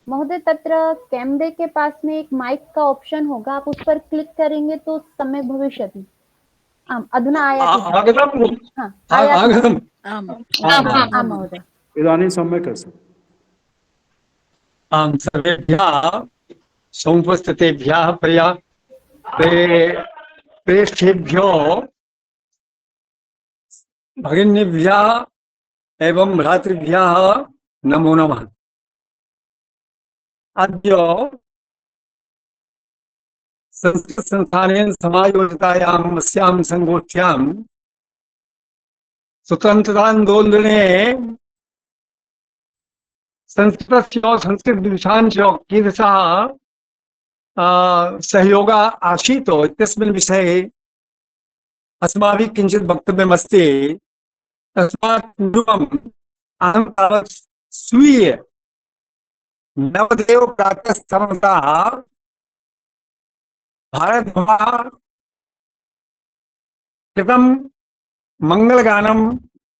महोदय, तत्र कैमरे के पास में एक माइक का ऑप्शन होगा, आप उस पर क्लिक करेंगे तो सम्यक् भविष्यति। आम्, अधुना आयाति वा? आगतम्। हा, आयाति वा? आगतम्। आम् आम् महोदय। इदानीं सम्यक् अस्ति। आं सर्वेभ्यः समुपस्थितेभ्यः प्रेष्ठेभ्यो भगिनीभ्यः एवं भ्रातृभ्यः नमो नमः। अद्य संस्कृतसंस्थानेन समायोजितायाम् अस्यां संगोष्ठ्यां स्वतन्त्रतान्दोलने संस्कृतस्य संस्कृतविदुषां च कीदृशः सहयोगः आसीत् इत्यस्मिन् विषये अस्माभिः किञ्चित् वक्तव्यमस्ति। तस्मात् पूर्वम् अहं तावत् स्वीय नवदेव प्रातःस्थमतः भारतभवनः कृतं मङ्गलगानं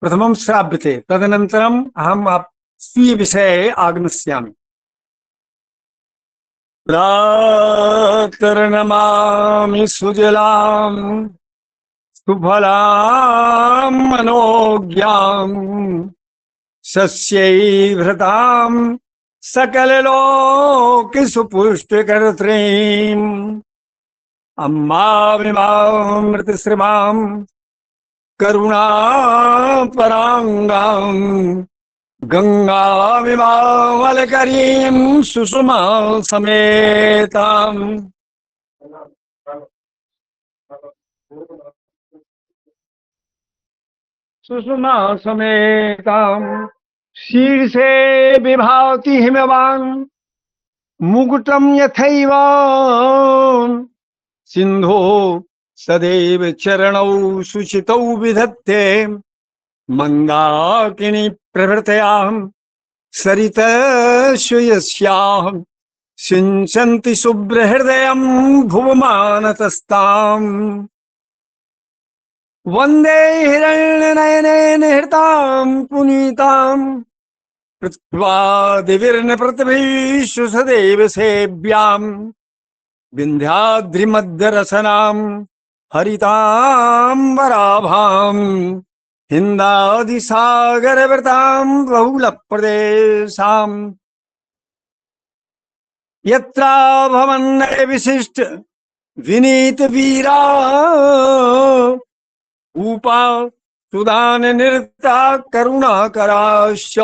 प्रथमं श्राव्यते, तदनन्तरम् अहम् स्वीय विषये आगमिष्यामि। प्रातर्नमामि सुजलां सुफलां मनोज्ञां सस्यैर्भृतां सकललोकसुपुष्टिकर्त्रीम् अम्मामिमामृतश्रिमां करुणापराङ्गां गंगामिमामलकरीं सुषमा समेताम् सुषमा समेताम् शीर्षे विभाति हिमवान् मुकुटं यथैव सिंधो सदैव चरणौ सुचितौ विधत्ते मंदाकिनी प्रभृतयां सरितस्य यस्यां सिंचन्ति शुभ्रहृदयं भुवमानतस्ताम् वन्दे हिरण्यनयनेन हृतां पुनीतां कृत्वा दिविर्नपृथ्वीषु सदैव सेव्यां विन्ध्याद्रिमध्यरसनां हरिताम्बराभां हिन्दादिसागरवृतां बहुलप्रदेशां यत्रा भवन्नय विशिष्ट विनीत वीरा ऊपा सुदान निर्ता करुणाकराश्च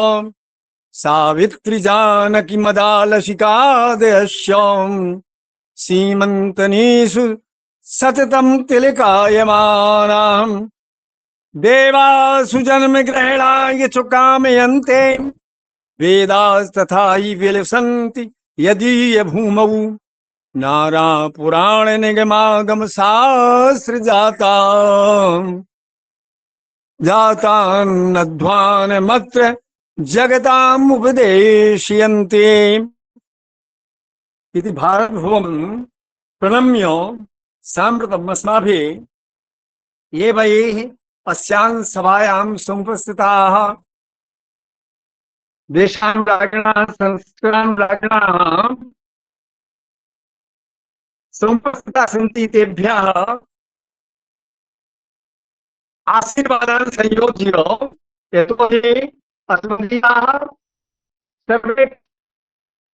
सावित्री जानकी मदालसिकादयश्च सीमन्तनीषु सततं तिलकायमानां देवासु जन्मग्रहणाय च कामयन्ते वेदास्तथा हि विलसन्ति यदीय भूमौ नारापुराण निगमागम शास्त्र जातान्नध्वान मत्र जगताम् उपदेशयन्ते इति भारतभूमं प्रणम्य साम्प्रतम् अस्माभिः एवैः अस्यां सभायां समुपस्थिताः देशां राज्ञाः संस्कृतां राज्ञाः समुपस्थिताः सन्ति। तेभ्यः आशीर्वादान् संयोज्य यतोहि अस्मदीयाः सर्वे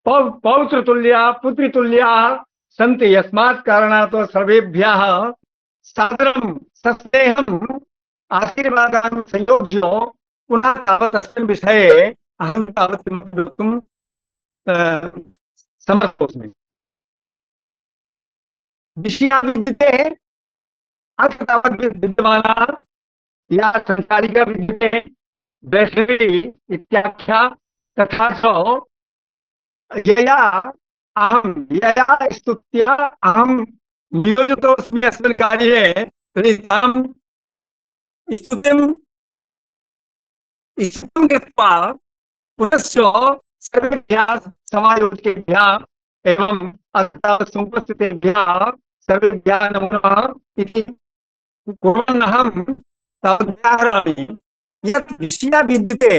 पौत्रतुल्याः पुत्रीतुल्याः सन्ति। यस्मात् कारणात् सर्वेभ्यः सादरं सस्नेहम् आशीर्वादान् संयोज्य पुनः तावत् अस्मिन् विषये अहं तावत् वक्तुं समर्थोऽस्मि। विषया विद्यते अथ तावत् विद्यमाना या संसारिका विद्यते वैष्णवी इत्याख्या तथा च यया स्तुत्या अहं नियोजितोऽस्मि अस्मिन् कार्ये तर्हि तां स्तुतिं कृत्वा पुनश्च सर्वेभ्यः समायोजकेभ्यः एवं अत्र समुपस्थितेभ्यः सर्वेभ्यः नमो नमः इति कुर्वन्नहं तावद्व्याहरामि। यत् विषया विद्यते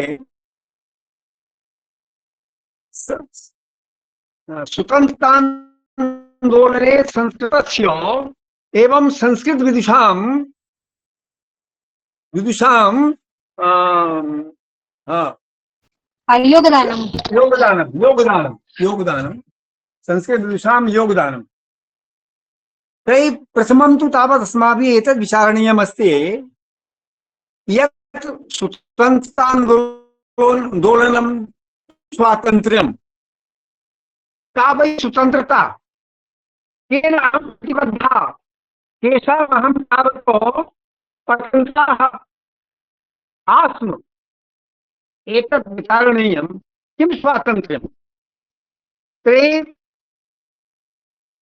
स्वतन्त्रतान्दोलने संस्कृतस्य एवं संस्कृत विदुषां विदुषां योगदानम योगदानं योगदानं योगदानं संस्कृत विदुषां योगदानं। तैः प्रथमं तु तावत् अस्माभिः एतद् विचारणीयमस्ति यत् स्वतन्त्रतान्दोलनं स्वातन्त्र्यं का वै स्वतन्त्रता केन अहं प्रतिबद्धः केषाम् अहं तावत् स्वतन्त्रः आस्म एतत् विचारणीयं किं स्वातन्त्र्यं। ते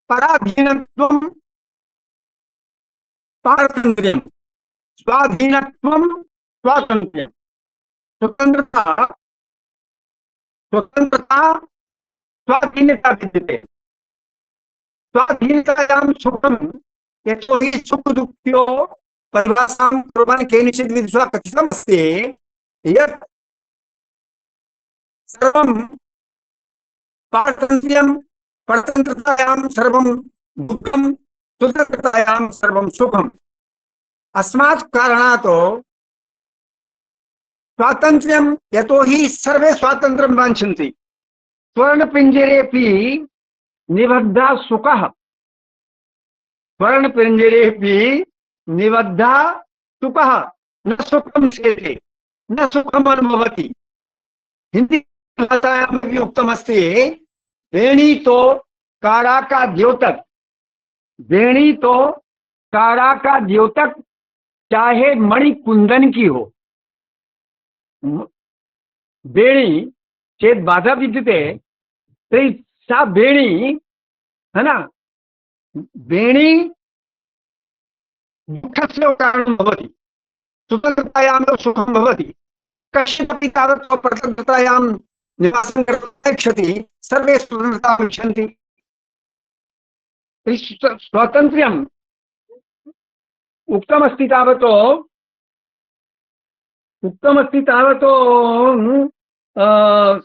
पराधीनत्वं पारतन्त्र्यं स्वाधीनत्वं स्वातन्त्र्यं। स्वतन्त्रता स्वतन्त्रता स्वाधीनता विद्यते। स्वाधीनतायां सुखं यतोहि सुख दुःख्यो परिभाषां कुर्वन् केनचित् विदुषा कथितमस्ति यत् सर्वं पारतन्त्र्यं परतन्त्रतायां सर्वं दुःखं स्वतन्त्रतायां सर्वं सुखम्। अस्मात् कारणात् स्वातन्त्र्यं यतोहि सर्वे स्वातन्त्र्यं वाञ्छन्ति। स्वर्णपिञ्जरेऽपि निबद्धः सुखः स्वर्णपिञ्जरेऽपि निबद्धः सुखः न सुखं सेते न सुखम् अनुभवति। हिंदी भाषायां भी उक्तमस्ति वेणी तो कारा का द्योतक वेणी तो कारा का द्योतक चाहे मणि कुंदन की हो। वेणी चेत बाधा विद्यते तर्हि सा वेणी है ना वेणी दुःखस्य कारणं भवति स्वतन्त्रतायां सुखं भवति। कश्चिदपि तावत् परतन्त्रतायां निवासं कर्तुं न इच्छति सर्वे स्वतन्त्रताम् इच्छन्ति। स्वातन्त्र्यम् उक्तमस्ति तावत्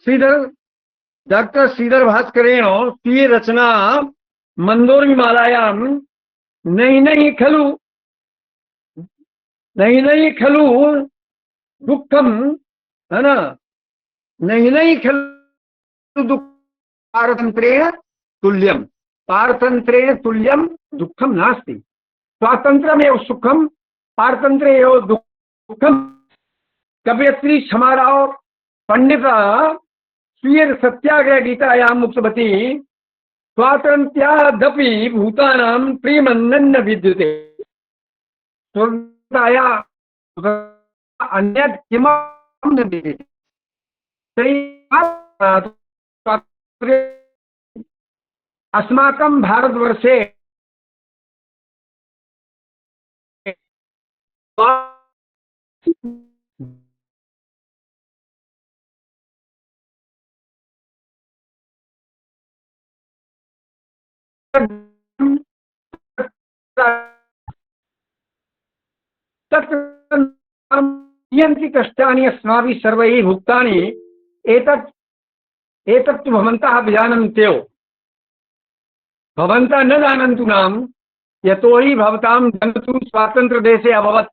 श्रीधर डॉक्टर श्रीधर भास्करेण स्वीय रचना मंदोर्मिमालायां नहीं नहीं खलु दुःखम है ना नहीं नहीं खलु दुःख पारतन्त्रेण तुल्यं दुःखं नास्ति। स्वातन्त्र्यमेव सुखं पारतन्त्रे एव दुःखं। कवयित्री क्षमाराव पंडित स्वीय सत्याग्रह गीतायाम् उक्तवती स्वातन्त्र्यादपि भूतानां प्रेमन्न विद्यते। स्वतन्त्रताया अन्यत् किमपि न विद्यते। अस्माकं भारतवर्षे कियन्ति कष्टानि अस्माभिः सर्वैः भुक्तानि एतत् तु भवन्तः विजानन्त्येव। भवन्तः न जानन्तु नाम यतोहि भवतां जन्म स्वातन्त्रदेशे अभवत्।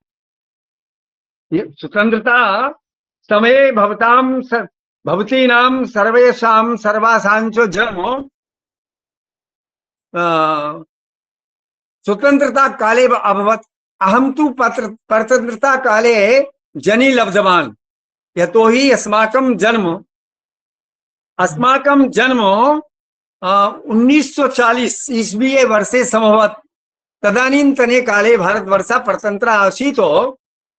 स्वतन्त्रता समये भवतीनां सर्वेषां सर्वासां च जन्म स्वतन्त्रता काले अभवत्। अहं तु परतन्त्रता काले जनि लब्धवान् यतोहि अस्माकं जन्म 1940 ईस्वीये वर्षे समभवत्। तदानीन्तने काले भारतवर्षः परतन्त्र आसीत्।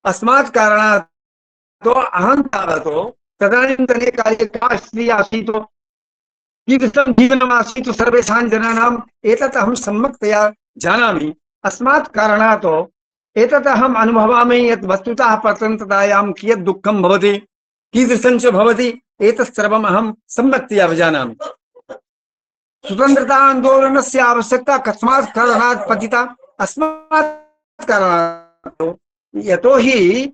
अस्मात् कारणात् अहं तावत् तदानीन्तने काले का स्त्री आसीत् कीदृशं जीवनम् आसीत् सर्वेषां जनानाम् एतत् अहं सम्यक्तया जानामि। अस्मात् कारणात् एतत् अहम् अनुभवामि यत् वस्तुतः परतन्त्रतायां कियत् दुःखं भवति कीदृशं च भवति एतत् सर्वम् अहं सम्यक्तया जानामि। स्वतन्त्रता आन्दोलनस्य आवश्यकता कस्मात् कारणात् पतिता? अस्मात् कारणात्। यतोहि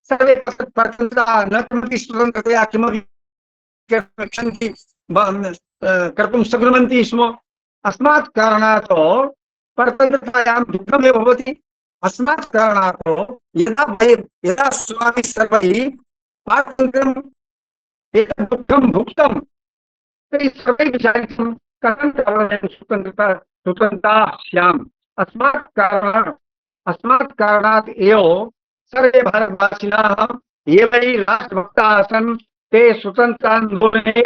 सर्वे परतन्त्रता न किमपि स्वतन्त्रतया किमपि रक्षन्ति कर्तुं शक्नुवन्ति स्म। अस्मात् कारणात् परतन्त्रतायां दुःखमेव भवति। अस्मात् कारणात् यदा अस्माभिः सर्वैः स्वातन्त्र्यम् एतत् दुःखं भुक्तं तर्हि सर्वैः विचारितं कथं वयं स्वतन्त्रता स्याम्। अस्मात् कारणात् एव सर्वे भारतवासिनः ये वै राष्ट्रभक्ताः आसन् ते स्वतन्त्रान्दोलने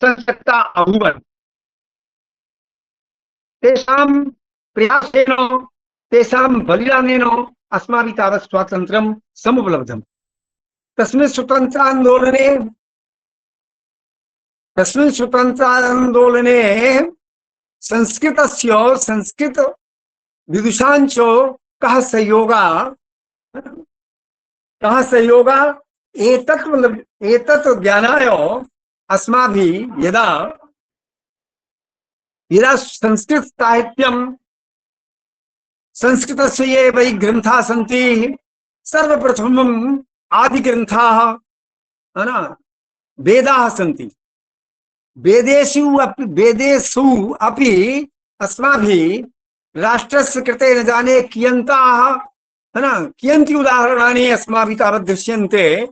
संसक्ता अभूवन्। तेषां प्रयासेन तेषां बलिदानेन अस्माभिः तावत् स्वातन्त्र्यं समुपलब्धम्। तस्मिन् स्वतन्त्रान्दोलने संस्कृत विदुषांच कः सहयोगा एतत् ज्ञानाय अस्माभिः यदा संस्कृत साहित्यं संस्कृतस्य ये वै ग्रन्थाः सन्ति सर्वप्रथमम् आदिग्रन्थाः वेदाः सन्ति। वेदेषु अपि अस्माभिः राष्ट्रस्य कृते न जाने कियन्ति उदाहरणानि अस्माभिः तावत् दृश्यन्ते।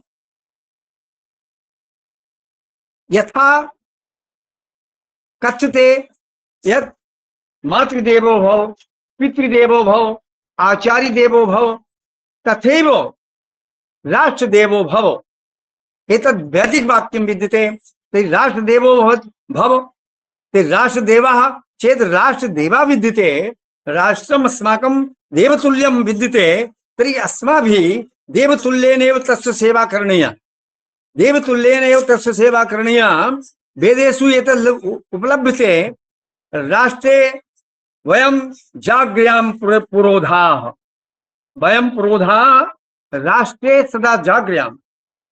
यथा कथ्यते यत् मातृदेवो भव पितृदेवो भव आचार्य देवो भव तथैव राष्ट्रदेवो भव। एतद् वैदिक वाक्यं विद्यते। तर्हि राष्ट्रदेवो भव तर्हि राष्ट्रदेवः चेत् राष्ट्रदेवा विद्यते, राष्ट्रम् अस्माकं देवतुल्यं विद्यते। तर्हि अस्माभिः देवतुल्येनैव तस्य सेवा करणीया। देवतुल्येनैव तस्य सेवा करणीया। वेदेषु एतद् उपलभ्यते। राष्ट्रे वयं जाग्र्यां पुरोधाः। वयं पुरोधाः राष्ट्रे सदा जाग्र्यां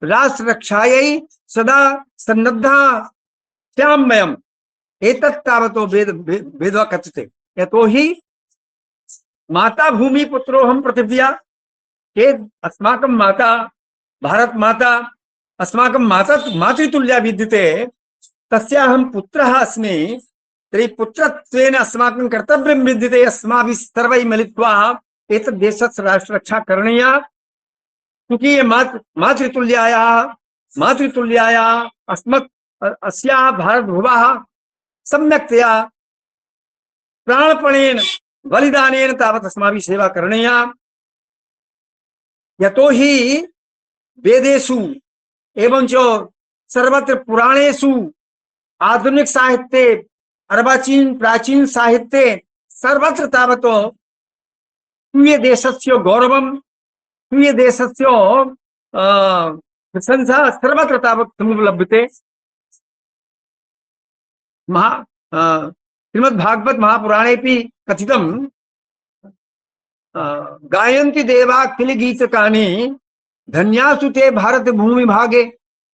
राष्ट्र रक्षायै सदा सन्नद्धाः स्याम वयम्। एतत् तावतो वेदः कथ्यते। यतोहि माता भूमि पुत्रोऽहं पृथिव्या। चेत् अस्माकं माता भारत माता अस्माकं मातृतुल्या विद्यते। तस्याहं पुत्रः अस्मि। तर्हि पुत्रत्वेन अस्माकं कर्तव्यं विद्यते। अस्माभिः सर्वैः मिलित्वा एतद् देशस्य राष्ट्ररक्षा करणीया। क्योंकि मातृतुल्यायाः अस्याः भारतभूभाः सम्यक्तया प्राणपणेन बलिदानेन तावत् अस्माभिः सेवा करणीया। यतोहि वेदेषु एवं च सर्वत्र पुराणेषु आधुनिक साहित्ये अर्वाचीन प्राचीन साहित्ये सर्वत्र तावत् स्वीय देशस्य गौरवं स्वीय देशस्य प्रशंसा सर्वत्र तावत् समुपलभ्यते। श्रीमद्भागवत महापुराणेपि कथितं गायन्ति देवा किल गीतकानि धन्यासु ते भारत भूमि भागे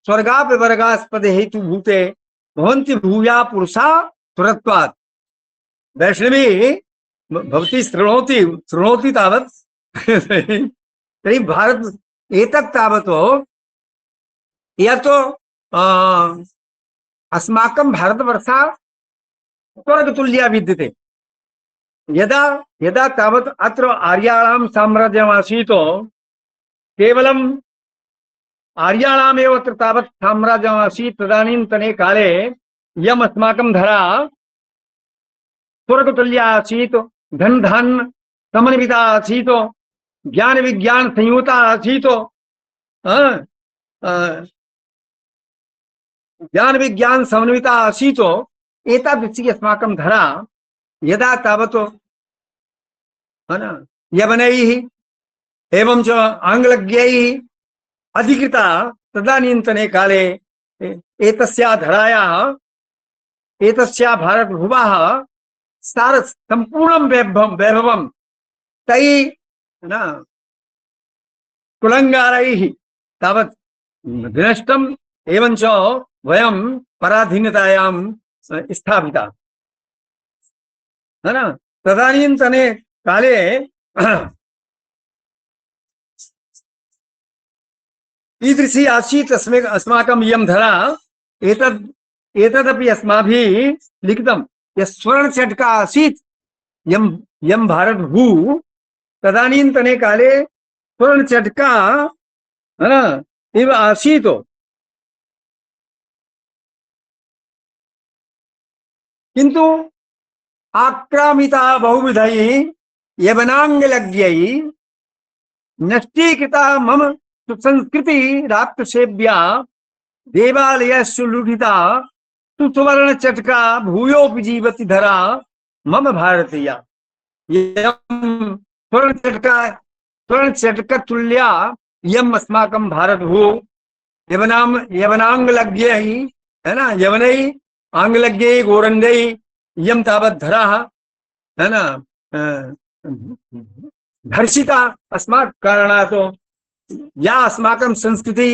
स्वर्गापि वर्गास्पदे हेतु भूते भवन्ति भूया पुरुषा सुरत्वात्। वैष्णवी भवती शृणोति तावत् तर्हि भारत एतत् तावत् यत् अस्माकं भारतवर्षा स्वर्गतुल्या विद्यते। यदा यदा तावत् अत्र आर्याणां साम्राज्यमासीत् केवलम् आर्याणामेव अत्र तावत् साम्राज्यमासीत्। तदानीन्तने काले यम् अस्माकं धरा स्वर्गतुल्या आसीत्। धन धान्य समन्विता आसीत्। ज्ञान विज्ञान संयुता आसीत्। ज्ञान विज्ञान समन्विता आसीत्। एतादृशी अस्माकं धरा यदा तावत् यवनैः एवं च आङ्ग्लज्ञैः अधिकृता तदानीन्तने काले एतस्याः धरायाः एतस्याः भारतभूभाः सम्पूर्णं वैभवं तैः कुलङ्गारैः तावत् विनष्टम्। एवं च वयं पराधीनतायां स्थापिता। तदानीन्तने काले ईदृशी आसीत् अस्माकं इयं धरा एतदपि अस्माभिः लिखितं यत् स्वर्णचट्का आसीत् यं भारतभूः तदानीन्तने काले स्वर्णचट्का इव आसीत् किन्तु आक्रामिता बहुविधैः यवनाङ्गलज्ञैः नष्टीकृता मम सुसंस्कृति राक्षसेभ्या देवालयस्सु लुठिता सुवर्ण-चट्का भूयोऽपि जीवति धरा मम भारतीया। स्वर्ण-चट्कतुल्या इयम् अस्माकं भारतभूः यवनाङ्गलज्ञैः है ना, यवनैः आंग्लज्ञैः गोरण्यैः इयं तावत् धरा है ना धर्षिता अस्मात् कारणात् या अस्माकं संस्कृति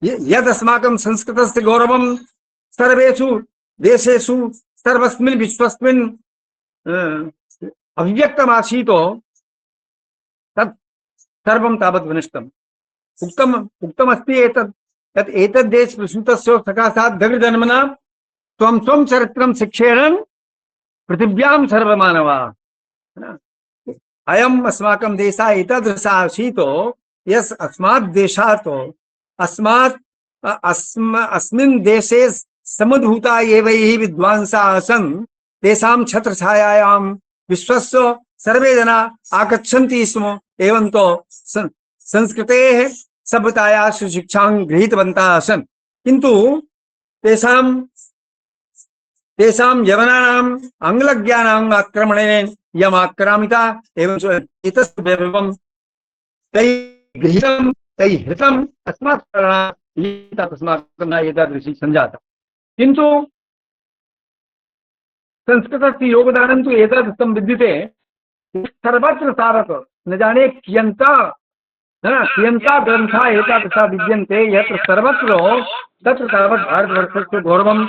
यद् अस्माकं संस्कृतस्य गौरवं सर्वेषु देशेषु सर्वस्मिन् विश्वस्मिन् अव्यक्तमासीत् तत् सर्वं तावत् विनष्टम्। उक्तमस्ति एतद् देश प्रसूतस्य सकाशात् दग्धजन्मना त्वं स्वं चरित्रं शिक्षेरन् पृथिव्यां सर्वमानवाः। अयम् अस्माकं देशः एतादृशः आसीत् यस् अस्मात् देशात् अस्मिन् देशे समुद्भूता एव ये विद्वांसाः आसन् तेषां छत्रछायायां विश्वस्य सर्वे जना आगच्छन्ति स्म। एवं तो संस्कृतेः सभ्यतायाः शिक्षां गृहीतवन्तः आसन्, किन्तु तेषां यवनानाम् आङ्ग्लज्ञानाम् आक्रमणेन यम् आक्रामिता एवं एतस्य वैभवं तैः गृहीतं तैः हृतम् अस्मात् कारणात् अस्माकं न एतादृशी सञ्जाता। किन्तु संस्कृतस्य योगदानं तु एतादृशं विद्यते सर्वत्र तावत् न जाने कियन्ता ग्रन्थाः एतादृशाः विद्यन्ते यत्र सर्वत्र तत्र तावत् भारतवर्षस्य गौरवम्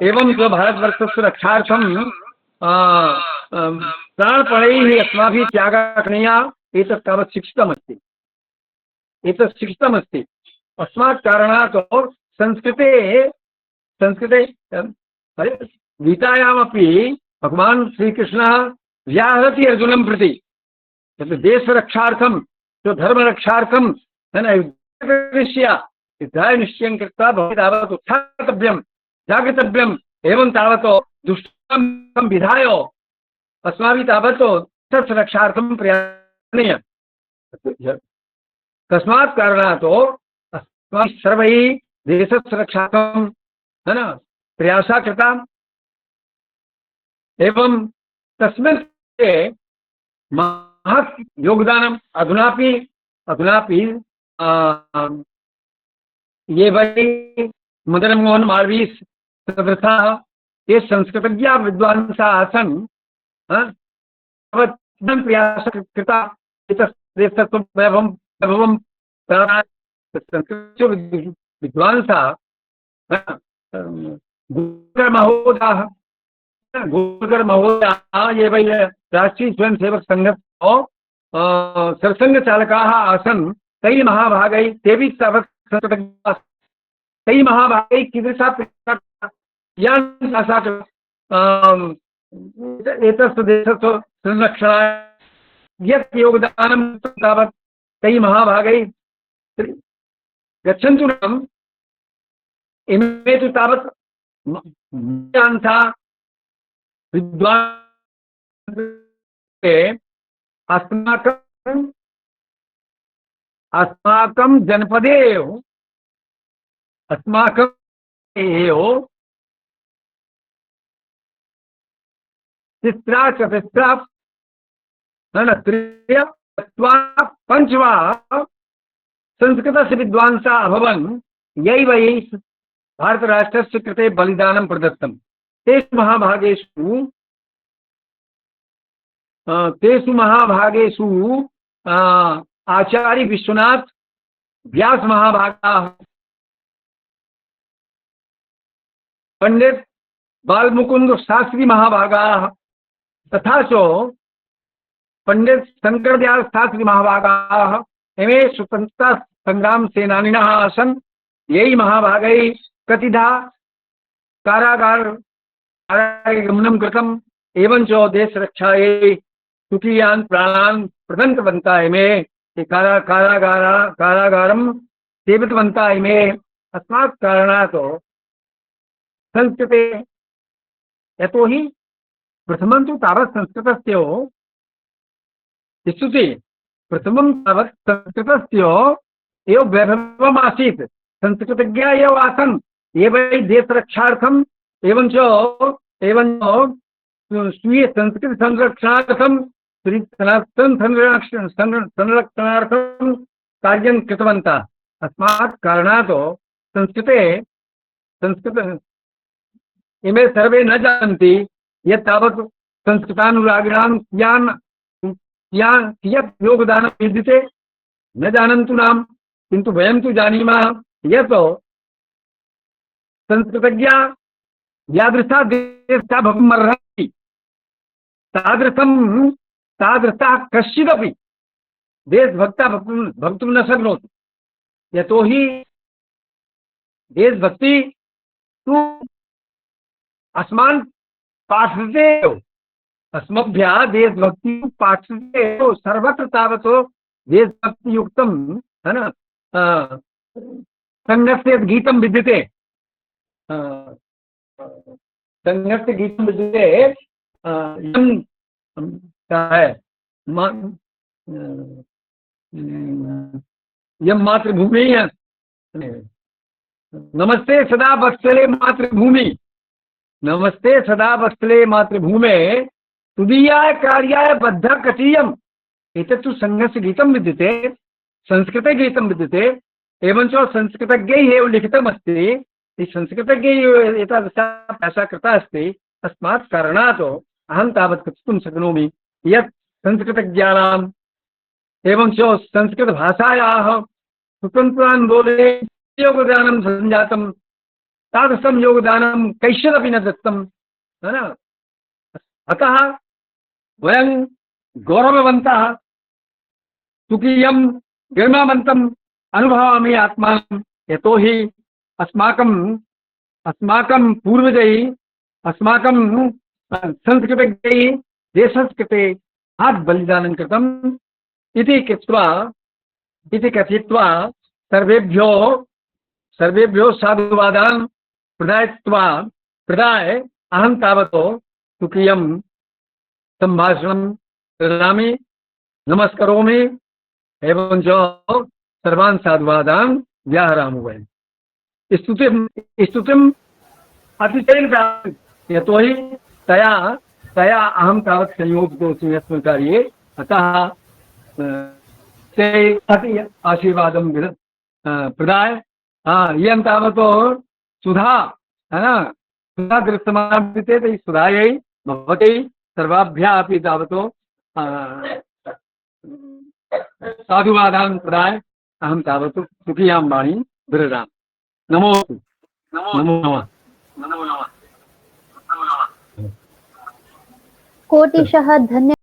एवं च भारतवर्षस्य रक्षार्थं प्राणपणैः अस्माभिः त्यागः करणीयः। एतत् तावत् शिक्षितमस्ति, एतत् शिक्षितमस्ति। अस्मात् कारणात् संस्कृते गीतायामपि भगवान् श्रीकृष्णः व्याहरति अर्जुनं प्रति तत् देशरक्षार्थं धर्मरक्षार्थं युद्धाय निश्चयं कृत्वा भवति तावत् उत्थातव्यं जागतव्यम् एवं तावत् दुष्टां विधाय अस्माभिः तावत् तस्य रक्षार्थं प्रयासनीयम्। तस्मात् कारणात् अस्माभिः सर्वैः देशस्य रक्षार्थं प्रयासः कृता एवं तस्मिन् महत् योगदानम् अधुनापि ये वै मदन मोहन मालवीय सदृशाः ये संस्कृतज्ञाः विद्वांसाः आसन् प्रयासः कृता एतस्य वैभवं संस्कृतस्य विद्वांसाः गोलकर महोदयाः ये वै राष्ट्रीय स्वयंसेवक संघस्य सरसंघ चालकाः आसन् तैः महाभागैः तेभिः तावत् संस्कृतज्ञाः तैः महाभागैः कीदृशा एतस्य देशस्य संरक्षणाय यत् योगदानं तावत् तैः महाभागैः गच्छन्तु नाम इमे तु तावत् विद्वान् अस्माकं जनपदे अस्माकं तिस्रा चतुस्रा त्रय चत्वारः पञ्चवा संस्कृतस्य विद्वांसाः अभवन् यैव भारतराष्ट्रस्य कृते बलिदानं प्रदत्तं। तेषु महाभागेषु आचार्य विश्वनाथ व्यास महाभागाः, पंडित बालमुकुंद शास्त्री महाभागाः तथा च पंडित शंकरदयाल शास्त्री महाभागाः इमे स्वतंत्रता संग्राम सेनानिनः आसन् यैः महाभागैः कतिधा कारागमनं कृतम् एवञ्च देशरक्षायै स्वकीयान् प्राणान् प्रदत्तवन्तः इमे कारागारं सेवितवन्तः इमे। अस्मात् कारणात् संस्कृते यतोहि प्रथमं तु तावत् संस्कृतस्य स्तुति प्रथमं तावत् संस्कृतस्य एव वैभवम् आसीत्। संस्कृतज्ञाः एव आसन् ये वै देशरक्षार्थम् एवञ्च स्वीय संस्कृति संरक्षणार्थं संरक्षणार्थं कार्यं कृतवन्तः। अस्मात् कारणात् संस्कृत इमे सर्वे न जानन्ति यत् तावत् संस्कृतानुरागिणां कियत् योगदानं विद्यते न जानन्तु नाम, किन्तु वयं तु जानीमः यत् संस्कृतज्ञा यादृशा देशा भवितुमर्हन्ति तादृशः कश्चिदपि देशभक्ता भवितुं न शक्नोति। यतोहि देशभक्ति तु अस्मान् पाठ्यते एव, अस्मभ्यः देशभक्ति पाठ्यते एव। सर्वत्र तावत् देशभक्तियुक्तं संघस्य गीतं विद्यते, संघस्य गीतं विद्यते। यम मातृभूमि नमस्ते सदा वत्सले मातृभूमि, नमस्ते सदा वत्सले मातृभूमे तुदीयाय कार्याय बद्ध कटीयम्। एतत्तु संघस्य गीतं विद्यते, संस्कृते गीतं विद्यते, एवञ्च संस्कृतज्ञैः एव लिखितमस्ति। संस्कृतज्ञैः एतादृशा भाषा कृता अस्ति। अस्मात् कारणात् अहं तावत् कथितुं शक्नोमि यत् संस्कृतज्ञानाम् एवञ्च संस्कृतभाषायाः स्वतन्त्रान्दोलने योगदानं सञ्जातं, तादृशं योगदानं कैश्चिदपि न दत्तं। अतः वयं गौरववन्तः, सुखीयं गरिमावन्तम् अनुभवामि आत्मानं। यतोहि अस्माकं पूर्वजैः अस्माकं संस्कृतज्ञैः देशस्य कृते महत् बलिदानं कृतम् इति कथयित्वा सर्वेभ्यो साधुवादान् प्रदाय अहं तावत् सुखीयं सम्भाषणं ददामि, नमस्करोमि एवञ्च सर्वान् साधुवादान् व्याहरामि। वयं स्तुतिम् अतिशयेन यतोहि तया अहं तावत् संयोजितोऽस्मि यस्मिन् कार्ये। अतः ते अति आशीर्वादं प्रदाय इयं तावत् सुधा सुधादृष्टमानते सुधायै भवते सर्वाभ्यः अपि तावत् साधुवादान् प्रदाय अहं तावत् सुखीयां वाणीं विरजामि। नमो नमः। कोटिशः धन्यवादः।